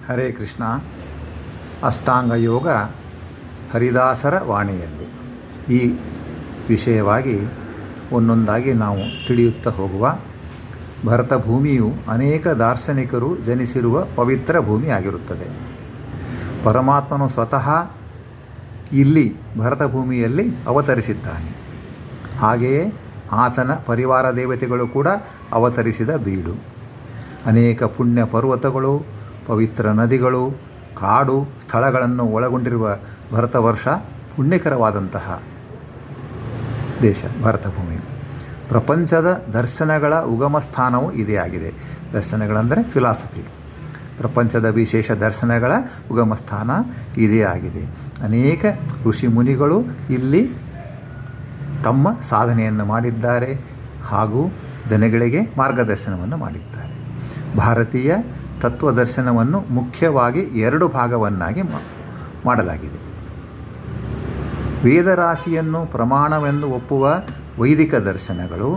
ಹರೇ ಕೃಷ್ಣ. ಅಷ್ಟಾಂಗ ಯೋಗ ಹರಿದಾಸರ ವಾಣಿಯಲ್ಲಿ ಈ ವಿಷಯವಾಗಿ ಒಂದೊಂದಾಗಿ ನಾವು ತಿಳಿಯುತ್ತಾ ಹೋಗುವ. ಭರತ ಭೂಮಿಯು ಅನೇಕ ದಾರ್ಶನಿಕರು ಜನಿಸಿರುವ ಪವಿತ್ರ ಭೂಮಿಯಾಗಿರುತ್ತದೆ. ಪರಮಾತ್ಮನು ಸ್ವತಃ ಇಲ್ಲಿ ಭರತ ಭೂಮಿಯಲ್ಲಿ ಅವತರಿಸಿದ್ದಾನೆ. ಹಾಗೆಯೇ ಆತನ ಪರಿವಾರ ದೇವತೆಗಳು ಕೂಡ ಅವತರಿಸಿದ ಬೀಡು. ಅನೇಕ ಪುಣ್ಯ ಪರ್ವತಗಳು, ಪವಿತ್ರ ನದಿಗಳು, ಕಾಡು ಸ್ಥಳಗಳನ್ನು ಒಳಗೊಂಡಿರುವ ಭರತ ವರ್ಷ ಪುಣ್ಯಕರವಾದಂತಹ ದೇಶ ಭರತ ಭೂಮಿ. ಪ್ರಪಂಚದ ದರ್ಶನಗಳ ಉಗಮ ಸ್ಥಾನವೂ ಇದೇ ಆಗಿದೆ. ದರ್ಶನಗಳಂದರೆ ಫಿಲಾಸಫಿ. ಪ್ರಪಂಚದ ವಿಶೇಷ ದರ್ಶನಗಳ ಉಗಮ ಸ್ಥಾನ ಇದೇ ಆಗಿದೆ. ಅನೇಕ ಋಷಿ ಮುನಿಗಳು ಇಲ್ಲಿ ತಮ್ಮ ಸಾಧನೆಯನ್ನು ಮಾಡಿದ್ದಾರೆ ಹಾಗೂ ಜನಗಳಿಗೆ ಮಾರ್ಗದರ್ಶನವನ್ನು ಮಾಡಿದ್ದಾರೆ. ಭಾರತೀಯ ತತ್ವದರ್ಶನವನ್ನು ಮುಖ್ಯವಾಗಿ 2 ಭಾಗವನ್ನಾಗಿ ಮಾಡಲಾಗಿದೆ. ವೇದರಾಶಿಯನ್ನು ಪ್ರಮಾಣವೆಂದು ಒಪ್ಪುವ ವೈದಿಕ ದರ್ಶನಗಳು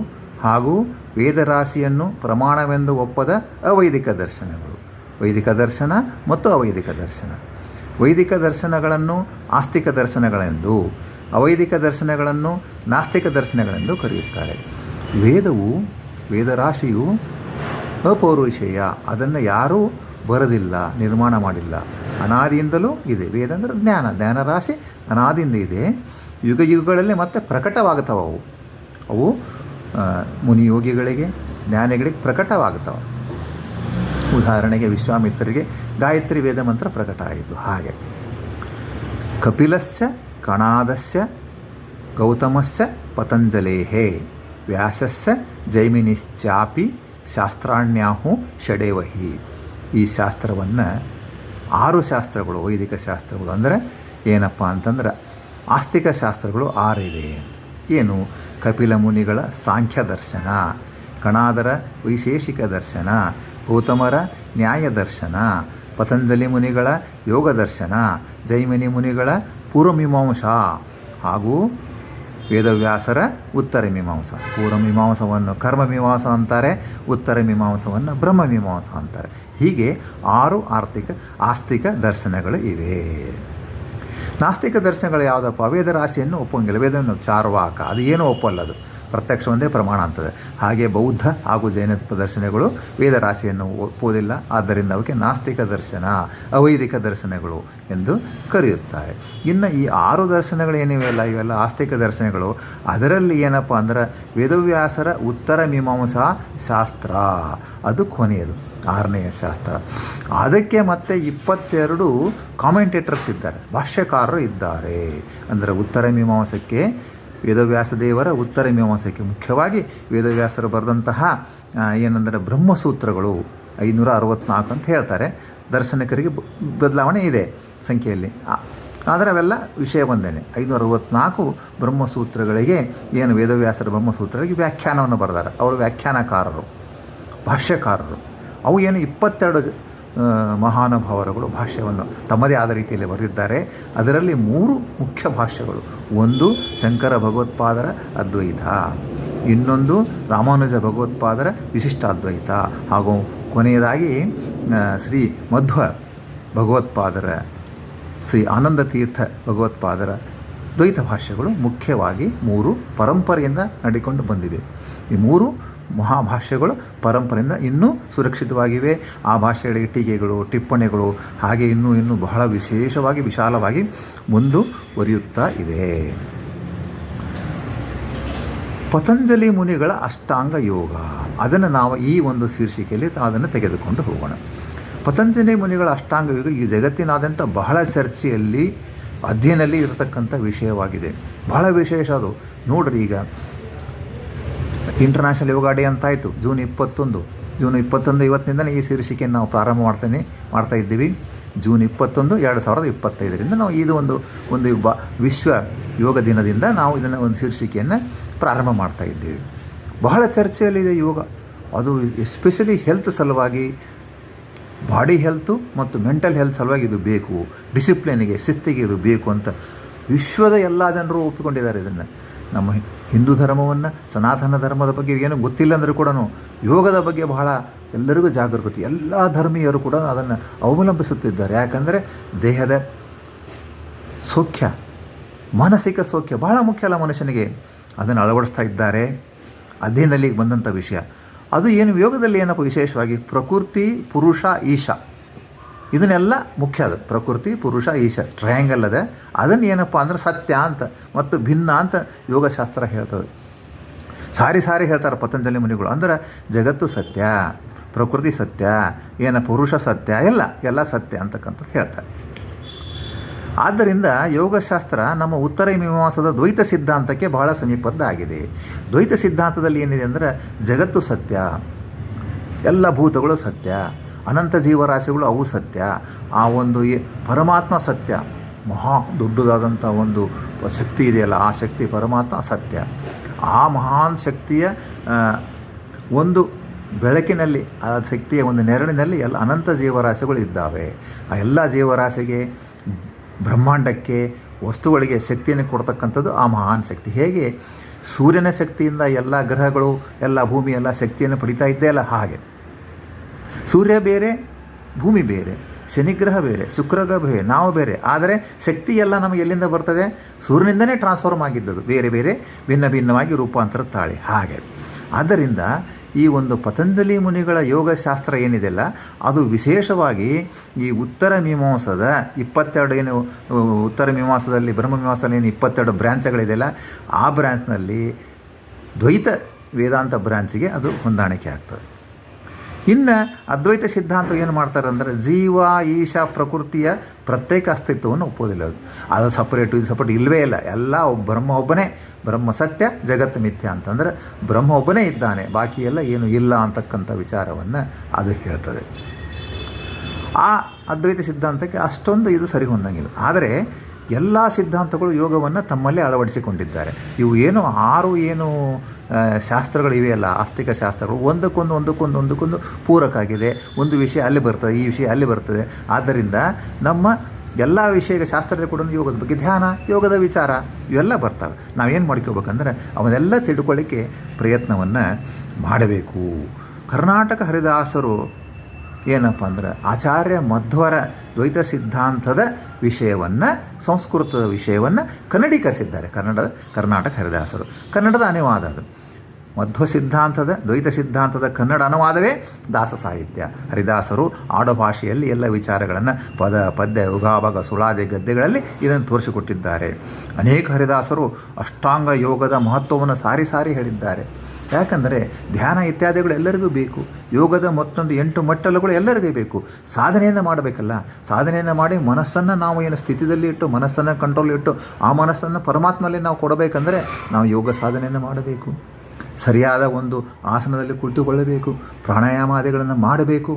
ಹಾಗೂ ವೇದರಾಶಿಯನ್ನು ಪ್ರಮಾಣವೆಂದು ಒಪ್ಪದ ಅವೈದಿಕ ದರ್ಶನಗಳು. ವೈದಿಕ ದರ್ಶನ ಮತ್ತು ಅವೈದಿಕ ದರ್ಶನ. ವೈದಿಕ ದರ್ಶನಗಳನ್ನು ಆಸ್ತಿಕ ದರ್ಶನಗಳೆಂದು, ಅವೈದಿಕ ದರ್ಶನಗಳನ್ನು ನಾಸ್ತಿಕ ದರ್ಶನಗಳೆಂದು ಕರೆಯುತ್ತಾರೆ. ವೇದರಾಶಿಯು ಅಪೌರುಷೇಯ. ಅದನ್ನು ಯಾರೂ ಬರೆದಿಲ್ಲ, ನಿರ್ಮಾಣ ಮಾಡಿಲ್ಲ. ಅನಾದಿಯಿಂದಲೂ ಇದೆ. ವೇದ ಅಂದರೆ ಜ್ಞಾನ ರಾಶಿ ಅನಾದಿಯಿಂದ ಇದೆ. ಯುಗಗಳಲ್ಲಿ ಮತ್ತೆ ಪ್ರಕಟವಾಗ್ತವೆ. ಅವು ಮುನಿಯೋಗಿಗಳಿಗೆ, ಜ್ಞಾನಿಗಳಿಗೆ ಪ್ರಕಟವಾಗ್ತವೆ. ಉದಾಹರಣೆಗೆ ವಿಶ್ವಾಮಿತ್ರರಿಗೆ ಗಾಯತ್ರಿ ವೇದ ಮಂತ್ರ ಪ್ರಕಟ ಆಯಿತು. ಹಾಗೆ ಕಪಿಲಸ್ಯ ಕಣಾದಸ್ಯ ಗೌತಮಸ್ಯ ಪತಂಜಲೇಹೇ ವ್ಯಾಸಸ್ಯ ಜೈಮಿನಿಶ್ಚಾಪಿ ಶಾಸ್ತ್ರಾಣ್ಯಾಹು ಷಡೇವಹಿ. ಈ ಶಾಸ್ತ್ರವನ್ನು 6 ಶಾಸ್ತ್ರಗಳು, ವೈದಿಕ ಶಾಸ್ತ್ರಗಳು ಅಂದರೆ ಏನಪ್ಪ ಅಂತಂದ್ರೆ ಆಸ್ತಿಕ ಶಾಸ್ತ್ರಗಳು 6 ಇವೆ. ಏನು? ಕಪಿಲ ಮುನಿಗಳ ಸಾಂಖ್ಯ ದರ್ಶನ, ಕಣಾದರ ವೈಶೇಷಿಕ ದರ್ಶನ, ಗೌತಮರ ನ್ಯಾಯ ದರ್ಶನ, ಪತಂಜಲಿ ಮುನಿಗಳ ಯೋಗ ದರ್ಶನ, ಜೈಮಿನಿ ಮುನಿಗಳ ಪೂರ್ವಮೀಮಾಂಸಾ ಹಾಗೂ ವೇದವ್ಯಾಸರ ಉತ್ತರ ಮೀಮಾಂಸ. ಪೂರ್ವಮೀಮಾಂಸವನ್ನು ಕರ್ಮಮೀಮಾಂಸ ಅಂತಾರೆ, ಉತ್ತರ ಮೀಮಾಂಸವನ್ನು ಬ್ರಹ್ಮಮೀಮಾಂಸ ಅಂತಾರೆ. ಹೀಗೆ 6 ಆಸ್ತಿಕ ದರ್ಶನಗಳು ಇವೆ. ನಾಸ್ತಿಕ ದರ್ಶನಗಳು ಯಾವುದಪ್ಪ? ವೇದರಾಶಿಯನ್ನು ಒಪ್ಪಂಗಿಲ್ಲ. ವೇದವನ್ನು ಚಾರ್ವಾಕ ಅದು ಏನೂ ಒಪ್ಪಲ್ಲದು, ಪ್ರತ್ಯಕ್ಷ ಒಂದೇ ಪ್ರಮಾಣ ಅಂತದೆ. ಹಾಗೆ ಬೌದ್ಧ ಹಾಗೂ ಜೈನ ದರ್ಶನಗಳು ವೇದರಾಶಿಯನ್ನು ಒಪ್ಪುವುದಿಲ್ಲ. ಆದ್ದರಿಂದ ಅವಕ್ಕೆ ನಾಸ್ತಿಕ ದರ್ಶನ, ಅವೈದಿಕ ದರ್ಶನಗಳು ಎಂದು ಕರೆಯುತ್ತಾರೆ. ಇನ್ನು ಈ 6 ದರ್ಶನಗಳು ಏನಿವೆಯಲ್ಲ, ಇವೆಲ್ಲ ಆಸ್ತಿಕ ದರ್ಶನಗಳು. ಅದರಲ್ಲಿ ಏನಪ್ಪ ಅಂದ್ರೆ ವೇದವ್ಯಾಸರ ಉತ್ತರ ಮೀಮಾಂಸಾ ಶಾಸ್ತ್ರ ಅದು ಕೊನೆಯದು, 6ನೆಯ ಶಾಸ್ತ್ರ. ಅದಕ್ಕೆ ಮತ್ತೆ 22 ಕಾಮೆಂಟೇಟರ್ಸ್ ಇದ್ದಾರೆ, ಭಾಷ್ಯಕಾರರು ಇದ್ದಾರೆ. ಅಂದರೆ ಉತ್ತರ ಮೀಮಾಂಸಕ್ಕೆ, ವೇದವ್ಯಾಸ ದೇವರ ಉತ್ತರ ಮೀಮಾಂಸಕ್ಕೆ ಮುಖ್ಯವಾಗಿ ವೇದವ್ಯಾಸರು ಬರೆದಂತಹ ಏನಂದರೆ ಬ್ರಹ್ಮಸೂತ್ರಗಳು 564 ಅಂತ ಹೇಳ್ತಾರೆ. ದರ್ಶನಿಕರಿಗೆ ಬದಲಾವಣೆ ಇದೆ ಸಂಖ್ಯೆಯಲ್ಲಿ, ಆದರೆ ಅವೆಲ್ಲ ವಿಷಯ ಒಂದೇನೆ. 564 ಬ್ರಹ್ಮಸೂತ್ರಗಳಿಗೆ, ಏನು ವೇದವ್ಯಾಸರ ಬ್ರಹ್ಮಸೂತ್ರಗಳಿಗೆ ವ್ಯಾಖ್ಯಾನವನ್ನು ಬರೆದಾರೆ. ಅವರು ವ್ಯಾಖ್ಯಾನಕಾರರು, ಭಾಷ್ಯಕಾರರು. ಅವು ಏನು 22 ಮಹಾನುಭಾವರುಗಳು ಭಾಷ್ಯವನ್ನು ತಮ್ಮದೇ ಆದ ರೀತಿಯಲ್ಲಿ ಬರೆದಿದ್ದಾರೆ. ಅದರಲ್ಲಿ 3 ಮುಖ್ಯ ಭಾಷ್ಯಗಳು. ಒಂದು ಶಂಕರ ಭಗವತ್ಪಾದರ ಅದ್ವೈತ, ಇನ್ನೊಂದು ರಾಮಾನುಜ ಭಗವತ್ಪಾದರ ವಿಶಿಷ್ಟಾದ್ವೈತ, ಹಾಗೂ ಕೊನೆಯದಾಗಿ ಶ್ರೀ ಮಧ್ವ ಭಗವತ್ಪಾದರ, ಶ್ರೀ ಆನಂದ ತೀರ್ಥ ಭಗವತ್ಪಾದರ ದ್ವೈತ ಭಾಷ್ಯಗಳು ಮುಖ್ಯವಾಗಿ 3 ಪರಂಪರೆಯಿಂದ ನಡೆಕೊಂಡು ಬಂದಿವೆ. ಈ 3 ಮಹಾಭಾಷ್ಯಗಳು ಪರಂಪರೆಯಿಂದ ಇನ್ನೂ ಸುರಕ್ಷಿತವಾಗಿವೆ. ಆ ಭಾಷೆಗಳಿಗೆ ಟೀಕೆಗಳು, ಟಿಪ್ಪಣಿಗಳು ಹಾಗೆ ಇನ್ನೂ ಬಹಳ ವಿಶೇಷವಾಗಿ, ವಿಶಾಲವಾಗಿ ಮುಂದುವರಿಯುತ್ತಾ ಇದೆ. ಪತಂಜಲಿ ಮುನಿಗಳ ಅಷ್ಟಾಂಗ ಯೋಗ, ಅದನ್ನು ನಾವು ಈ ಒಂದು ಶೀರ್ಷಿಕೆಯಲ್ಲಿ ಅದನ್ನು ತೆಗೆದುಕೊಂಡು ಹೋಗೋಣ. ಪತಂಜಲಿ ಮುನಿಗಳ ಅಷ್ಟಾಂಗ ಯೋಗ ಈ ಜಗತ್ತಿನಾದ್ಯಂತ ಬಹಳ ಚರ್ಚೆಯಲ್ಲಿ, ಅಧ್ಯಯನದಲ್ಲಿ ಇರತಕ್ಕಂಥ ವಿಷಯವಾಗಿದೆ. ಬಹಳ ವಿಶೇಷ ಅದು. ನೋಡ್ರಿ, ಈಗ ಇಂಟರ್ನ್ಯಾಷನಲ್ ಯೋಗ ಡೇ ಅಂತಾಯಿತು ಜೂನ್ 21 ಇವತ್ತಿನಿಂದ ಈ ಶೀರ್ಷಿಕೆಯನ್ನು ನಾವು ಪ್ರಾರಂಭ ಮಾಡ್ತಾ ಇದ್ದೀವಿ. ಜೂನ್ 21, 2025ರಿಂದ ನಾವು ಇದು ಒಂದು ವಿಶ್ವ ಯೋಗ ದಿನದಿಂದ ನಾವು ಇದನ್ನು ಒಂದು ಶೀರ್ಷಿಕೆಯನ್ನು ಪ್ರಾರಂಭ ಮಾಡ್ತಾ ಇದ್ದೀವಿ. ಬಹಳ ಚರ್ಚೆಯಲ್ಲಿದೆ ಯೋಗ. ಅದು ಎಸ್ಪೆಷಲಿ ಹೆಲ್ತ್ ಸಲುವಾಗಿ, ಬಾಡಿ ಹೆಲ್ತು ಮತ್ತು ಮೆಂಟಲ್ ಹೆಲ್ತ್ ಸಲುವಾಗಿ ಇದು ಬೇಕು. ಡಿಸಿಪ್ಲಿನಿಗೆ, ಶಿಸ್ತಿಗೆ ಇದು ಬೇಕು ಅಂತ ವಿಶ್ವದ ಎಲ್ಲ ಜನರು ಒಪ್ಪಿಕೊಂಡಿದ್ದಾರೆ ಇದನ್ನು. ನಮ್ಮ ಹಿಂದೂ ಧರ್ಮವನ್ನು, ಸನಾತನ ಧರ್ಮದ ಬಗ್ಗೆ ಏನು ಗೊತ್ತಿಲ್ಲ ಅಂದರೂ ಕೂಡ ಯೋಗದ ಬಗ್ಗೆ ಬಹಳ ಎಲ್ಲರಿಗೂ ಜಾಗೃತಿ. ಎಲ್ಲ ಧರ್ಮೀಯರು ಕೂಡ ಅದನ್ನು ಅವಲಂಬಿಸುತ್ತಿದ್ದಾರೆ. ಯಾಕಂದರೆ ದೇಹದ ಸೌಖ್ಯ, ಮಾನಸಿಕ ಸೌಖ್ಯ ಬಹಳ ಮುಖ್ಯ ಅಲ್ಲ ಮನುಷ್ಯನಿಗೆ. ಅದನ್ನು ಅಳವಡಿಸ್ತಾ ಇದ್ದಾರೆ. ಅಧ್ಯಯನದಲ್ಲಿ ಬಂದಂಥ ವಿಷಯ ಅದು ಏನು, ಯೋಗದಲ್ಲಿ ಏನಪ್ಪ ವಿಶೇಷವಾಗಿ ಪ್ರಕೃತಿ, ಪುರುಷ, ಈಶ ಇದನ್ನೆಲ್ಲ ಮುಖ್ಯ. ಅದು ಪ್ರಕೃತಿ, ಪುರುಷ, ಈಶ ಟ್ರಯಾಂಗಲ್ ಅದ. ಅದನ್ನು ಏನಪ್ಪ ಅಂದ್ರೆ ಸತ್ಯ ಅಂತ ಮತ್ತು ಭಿನ್ನ ಅಂತ ಯೋಗಶಾಸ್ತ್ರ ಹೇಳ್ತದೆ. ಸಾರಿ ಹೇಳ್ತಾರೆ ಪತಂಜಲಿ ಮುನಿಗಳು. ಅಂದ್ರೆ ಜಗತ್ತು ಸತ್ಯ, ಪ್ರಕೃತಿ ಸತ್ಯ, ಪುರುಷ ಸತ್ಯ, ಎಲ್ಲ ಸತ್ಯ ಅಂತಕ್ಕಂಥದ್ದು ಹೇಳ್ತಾರೆ. ಆದ್ದರಿಂದ ಯೋಗಶಾಸ್ತ್ರ ನಮ್ಮ ಉತ್ತರ ಮೀಮಾಂಸದ ದ್ವೈತ ಸಿದ್ಧಾಂತಕ್ಕೆ ಬಹಳ ಸಮೀಪದ್ದಾಗಿದೆ. ದ್ವೈತ ಸಿದ್ಧಾಂತದಲ್ಲಿ ಏನಿದೆ ಅಂದರೆ ಜಗತ್ತು ಸತ್ಯ, ಎಲ್ಲ ಭೂತಗಳು ಸತ್ಯ, ಅನಂತ ಜೀವರಾಶಿಗಳು ಅವು ಸತ್ಯ, ಆ ಒಂದು ಪರಮಾತ್ಮ ಸತ್ಯ, ಮಹಾ ದೊಡ್ಡದಾದಂಥ ಒಂದು ಶಕ್ತಿ ಇದೆಯಲ್ಲ ಆ ಶಕ್ತಿ ಪರಮಾತ್ಮ ಸತ್ಯ. ಆ ಮಹಾನ್ ಶಕ್ತಿಯ ಒಂದು ಬೆಳಕಿನಲ್ಲಿ, ಆ ಶಕ್ತಿಯ ಒಂದು ನೆರಳಿನಲ್ಲಿ ಎಲ್ಲ ಅನಂತ ಜೀವರಾಶಿಗಳು ಇದ್ದಾವೆ. ಆ ಎಲ್ಲ ಜೀವರಾಶಿಗೆ, ಬ್ರಹ್ಮಾಂಡಕ್ಕೆ, ವಸ್ತುಗಳಿಗೆ ಶಕ್ತಿಯನ್ನು ಕೊಡ್ತಕ್ಕಂಥದ್ದು ಆ ಮಹಾನ್ ಶಕ್ತಿ. ಹೇಗೆ ಸೂರ್ಯನ ಶಕ್ತಿಯಿಂದ ಎಲ್ಲ ಗ್ರಹಗಳು, ಎಲ್ಲ ಭೂಮಿ ಎಲ್ಲ ಶಕ್ತಿಯನ್ನು ಪಡಿತಾ ಇದ್ದೆಯಲ್ಲ, ಹಾಗೆ ಸೂರ್ಯ ಬೇರೆ, ಭೂಮಿ ಬೇರೆ, ಶನಿಗ್ರಹ ಬೇರೆ, ಶುಕ್ರಗ್ರಹ ಬೇರೆ, ನಾವು ಬೇರೆ. ಆದರೆ ಶಕ್ತಿ ಎಲ್ಲ ನಮಗೆ ಎಲ್ಲಿಂದ ಬರ್ತದೆ? ಸೂರ್ಯನಿಂದನೇ ಟ್ರಾನ್ಸ್ಫಾರ್ಮ್ ಆಗಿದ್ದದು, ಬೇರೆ ಬೇರೆ ಭಿನ್ನವಾಗಿ ರೂಪಾಂತರ ತಾಳಿ. ಹಾಗೆ ಆದ್ದರಿಂದ ಈ ಒಂದು ಪತಂಜಲಿ ಮುನಿಗಳ ಯೋಗಶಾಸ್ತ್ರ ಏನಿದೆಯಲ್ಲ ಅದು ವಿಶೇಷವಾಗಿ ಈ ಉತ್ತರ ಮೀಮಾಂಸದ 22 ಏನು ಉತ್ತರ ಮೀಮಾಂಸದಲ್ಲಿ ಬ್ರಹ್ಮಮೀಮಾಂಸದಲ್ಲಿ ಏನು 22 ಬ್ರ್ಯಾಂಚ್ಗಳಿದೆಯಲ್ಲ ಆ ಬ್ರ್ಯಾಂಚ್ನಲ್ಲಿ ದ್ವೈತ ವೇದಾಂತ ಬ್ರ್ಯಾಂಚಿಗೆ ಅದು ಹೊಂದಾಣಿಕೆ ಆಗ್ತದೆ. ಇನ್ನು ಅದ್ವೈತ ಸಿದ್ಧಾಂತ ಏನು ಮಾಡ್ತಾರೆ ಅಂದರೆ ಜೀವ, ಈಶ, ಪ್ರಕೃತಿಯ ಪ್ರತ್ಯೇಕ ಅಸ್ತಿತ್ವವನ್ನು ಒಪ್ಪೋದಿಲ್ಲ. ಅದು ಸಪ್ರೇಟು, ಇದು ಸಪ್ರೇಟ್ ಇಲ್ಲವೇ ಇಲ್ಲ. ಎಲ್ಲ ಬ್ರಹ್ಮ ಒಬ್ಬನೇ, ಬ್ರಹ್ಮ ಸತ್ಯ, ಜಗತ್ತು ಮಿಥ್ಯ ಅಂತಂದರೆ ಬ್ರಹ್ಮ ಒಬ್ಬನೇ ಇದ್ದಾನೆ, ಬಾಕಿ ಎಲ್ಲ ಏನು ಇಲ್ಲ ಅಂತಕ್ಕಂಥ ವಿಚಾರವನ್ನು ಅದು ಹೇಳ್ತದೆ. ಆ ಅದ್ವೈತ ಸಿದ್ಧಾಂತಕ್ಕೆ ಅಷ್ಟೊಂದು ಇದು ಸರಿ ಹೊಂದಂಗಿಲ್ಲ. ಆದರೆ ಎಲ್ಲ ಸಿದ್ಧಾಂತಗಳು ಯೋಗವನ್ನು ತಮ್ಮಲ್ಲೇ ಅಳವಡಿಸಿಕೊಂಡಿದ್ದಾರೆ. ಇವು ಏನು 6 ಶಾಸ್ತ್ರಗಳಿವೆಯಲ್ಲ, ಆಸ್ತಿಕ ಶಾಸ್ತ್ರಗಳು ಒಂದಕ್ಕೊಂದು ಪೂರಕ ಆಗಿದೆ. ಒಂದು ವಿಷಯ ಅಲ್ಲಿ ಬರ್ತದೆ, ಈ ವಿಷಯ ಅಲ್ಲಿ ಬರ್ತದೆ. ಆದ್ದರಿಂದ ನಮ್ಮ ಎಲ್ಲ ವಿಷಯ ಶಾಸ್ತ್ರದಲ್ಲಿ ಕೂಡ ಯೋಗದ ಬಗ್ಗೆ ಧ್ಯಾನ, ಯೋಗದ ವಿಚಾರ ಇವೆಲ್ಲ ಬರ್ತವೆ. ನಾವೇನು ಮಾಡ್ಕೋಬೇಕಂದ್ರೆ ಅವನ್ನೆಲ್ಲ ತಿಳ್ಕೊಳ್ಳಿಕ್ಕೆ ಪ್ರಯತ್ನವನ್ನು ಮಾಡಬೇಕು. ಕರ್ನಾಟಕ ಹರಿದಾಸರು ಏನಪ್ಪ ಅಂದ್ರೆ ಆಚಾರ್ಯ ಮಧ್ವರ ದ್ವೈತ ಸಿದ್ಧಾಂತದ ವಿಷಯವನ್ನು, ಸಂಸ್ಕೃತದ ವಿಷಯವನ್ನು ಕನ್ನಡೀಕರಿಸಿದ್ದಾರೆ. ಕರ್ನಾಟಕ ಹರಿದಾಸರು ಕನ್ನಡದ ಅನುವಾದ ಅದು. ಮಧ್ವ ಸಿದ್ಧಾಂತದ, ದ್ವೈತ ಸಿದ್ಧಾಂತದ ಕನ್ನಡ ಅನುವಾದವೇ ದಾಸ ಸಾಹಿತ್ಯ. ಹರಿದಾಸರು ಆಡುಭಾಷೆಯಲ್ಲಿ ಎಲ್ಲ ವಿಚಾರಗಳನ್ನು ಪದ, ಪದ್ಯ, ಯುಗಾಭಾಗ, ಸುಳಾದಿ ಗದ್ಯಗಳಲ್ಲಿ ಇದನ್ನು ತೋರಿಸಿಕೊಟ್ಟಿದ್ದಾರೆ. ಅನೇಕ ಹರಿದಾಸರು ಅಷ್ಟಾಂಗ ಯೋಗದ ಮಹತ್ವವನ್ನು ಸಾರಿ ಹೇಳಿದ್ದಾರೆ. ಯಾಕಂದರೆ ಧ್ಯಾನ ಇತ್ಯಾದಿಗಳು ಎಲ್ಲರಿಗೂ ಬೇಕು. ಯೋಗದ ಮತ್ತೊಂದು 8 ಮೆಟ್ಟಲುಗಳು ಎಲ್ಲರಿಗೂ ಬೇಕು. ಸಾಧನೆಯನ್ನು ಮಾಡಬೇಕಲ್ಲ. ಸಾಧನೆಯನ್ನು ಮಾಡಿ ಮನಸ್ಸನ್ನು ನಾವು ಏನು ಸ್ಥಿತಿಯಲ್ಲಿ ಇಟ್ಟು, ಮನಸ್ಸನ್ನು ಕಂಟ್ರೋಲ್ ಇಟ್ಟು, ಆ ಮನಸ್ಸನ್ನು ಪರಮಾತ್ಮಲ್ಲಿ ನಾವು ಕೊಡಬೇಕಂದ್ರೆ ನಾವು ಯೋಗ ಸಾಧನೆಯನ್ನು ಮಾಡಬೇಕು. ಸರಿಯಾದ ಒಂದು ಆಸನದಲ್ಲಿ ಕುಳಿತುಕೊಳ್ಳಬೇಕು, ಪ್ರಾಣಾಯಾಮಾದಿಗಳನ್ನು ಮಾಡಬೇಕು.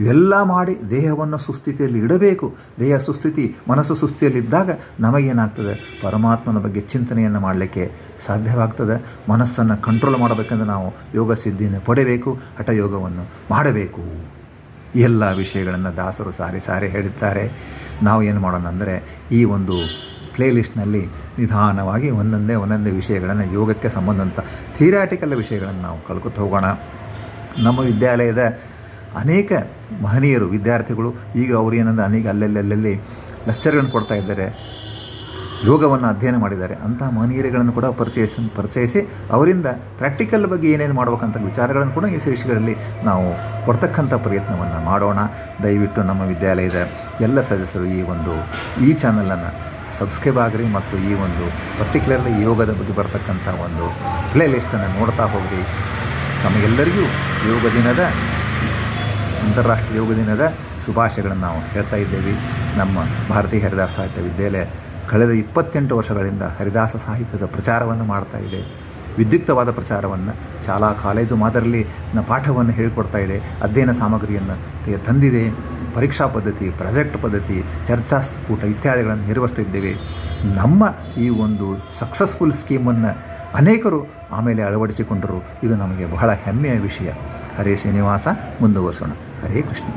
ಇವೆಲ್ಲ ಮಾಡಿ ದೇಹವನ್ನು ಸುಸ್ಥಿತಿಯಲ್ಲಿ ಇಡಬೇಕು. ದೇಹ ಸುಸ್ಥಿತಿ, ಮನಸ್ಸು ಸುಸ್ಥಿತಿಯಲ್ಲಿದ್ದಾಗ ನಮಗೇನಾಗ್ತದೆ? ಪರಮಾತ್ಮನ ಬಗ್ಗೆ ಚಿಂತನೆಯನ್ನು ಮಾಡಲಿಕ್ಕೆ ಸಾಧ್ಯವಾಗ್ತದೆ. ಮನಸ್ಸನ್ನು ಕಂಟ್ರೋಲ್ ಮಾಡಬೇಕಂದ್ರೆ ನಾವು ಯೋಗ ಸಿದ್ಧಿಯನ್ನು ಪಡೆಯಬೇಕು, ಹಠಯೋಗವನ್ನು ಮಾಡಬೇಕು. ಈ ಎಲ್ಲ ವಿಷಯಗಳನ್ನು ದಾಸರು ಸಾರಿ ಹೇಳಿದ್ದಾರೆ. ನಾವು ಏನು ಮಾಡೋಣ ಅಂದರೆ ಈ ಒಂದು ಪ್ಲೇಲಿಸ್ಟ್ನಲ್ಲಿ ನಿಧಾನವಾಗಿ ಒಂದೊಂದೇ ವಿಷಯಗಳನ್ನು, ಯೋಗಕ್ಕೆ ಸಂಬಂಧಂಥ ಥಿಯರಾಟಿಕಲ್ ವಿಷಯಗಳನ್ನು ನಾವು ಕಲ್ಕೊತ ಹೋಗೋಣ. ನಮ್ಮ ವಿದ್ಯಾಲಯದ ಅನೇಕ ಮಹನೀಯರು, ವಿದ್ಯಾರ್ಥಿಗಳು ಈಗ ಅವರು ಏನಂದ್ರೆ ಅನೇಕ ಅಲ್ಲಲ್ಲಿ ಲೆಕ್ಚರ್ಗಳನ್ನು ಕೊಡ್ತಾ ಇದ್ದಾರೆ, ಯೋಗವನ್ನು ಅಧ್ಯಯನ ಮಾಡಿದ್ದಾರೆ. ಅಂತಹ ಮಹನೀಯರುಗಳನ್ನು ಕೂಡ ಪರಿಚಯಿಸಿ ಅವರಿಂದ ಪ್ರಾಕ್ಟಿಕಲ್ ಬಗ್ಗೆ ಏನೇನು ಮಾಡ್ಬೇಕಂತ ವಿಚಾರಗಳನ್ನು ಕೂಡ ಈ ಶೀರ್ಷಿಕೆಗಳಲ್ಲಿ ನಾವು ಕೊಡ್ತಕ್ಕಂಥ ಪ್ರಯತ್ನವನ್ನು ಮಾಡೋಣ. ದಯವಿಟ್ಟು ನಮ್ಮ ವಿದ್ಯಾಲಯದ ಎಲ್ಲ ಸದಸ್ಯರು ಈ ಚಾನಲನ್ನು ಸಬ್ಸ್ಕ್ರೈಬ್ ಆಗಿರಿ ಮತ್ತು ಈ ಒಂದು ಪರ್ಟಿಕ್ಯುಲರ್ಲಿ ಯೋಗದ ಬಗ್ಗೆ ಬರ್ತಕ್ಕಂಥ ಒಂದು ಪ್ಲೇ ಲಿಸ್ಟನ್ನು ನೋಡ್ತಾ ಹೋಗ್ರಿ. ತಮಗೆಲ್ಲರಿಗೂ ಯೋಗ ದಿನದ, ಅಂತಾರಾಷ್ಟ್ರೀಯ ಯೋಗ ದಿನದ ಶುಭಾಶಯಗಳನ್ನು ನಾವು ಹೇಳ್ತಾ ಇದ್ದೇವೆ. ನಮ್ಮ ಭಾರತೀಯ ಹರಿದಾಸ ಸಾಹಿತ್ಯ ವಿದ್ಯಾಲಯ ಕಳೆದ 28 ವರ್ಷಗಳಿಂದ ಹರಿದಾಸ ಸಾಹಿತ್ಯದ ಪ್ರಚಾರವನ್ನು ಮಾಡ್ತಾ ಇದೆ. ವಿದ್ಯುಕ್ತವಾದ ಪ್ರಚಾರವನ್ನು ಶಾಲಾ ಕಾಲೇಜು ಮಾದರಿಯಲ್ಲಿ ಪಾಠವನ್ನು ಹೇಳಿಕೊಡ್ತಾ ಇದೆ. ಅಧ್ಯಯನ ಸಾಮಗ್ರಿಯನ್ನು ತಂದಿದೆ. ಪರೀಕ್ಷಾ ಪದ್ಧತಿ, ಪ್ರಾಜೆಕ್ಟ್ ಪದ್ಧತಿ, ಚರ್ಚಾ ಕೂಟ ಇತ್ಯಾದಿಗಳನ್ನು ನಿರ್ವಹಿಸ್ತಿದ್ದೇವೆ. ನಮ್ಮ ಈ ಒಂದು ಸಕ್ಸಸ್ಫುಲ್ ಸ್ಕೀಮನ್ನು ಅನೇಕರು ಆಮೇಲೆ ಅಳವಡಿಸಿಕೊಂಡರು. ಇದು ನಮಗೆ ಬಹಳ ಹೆಮ್ಮೆಯ ವಿಷಯ. ಹರೇ ಶ್ರೀನಿವಾಸ, ಮುಂದುವರಿಸೋಣ. ಹರೇ ಕೃಷ್ಣ.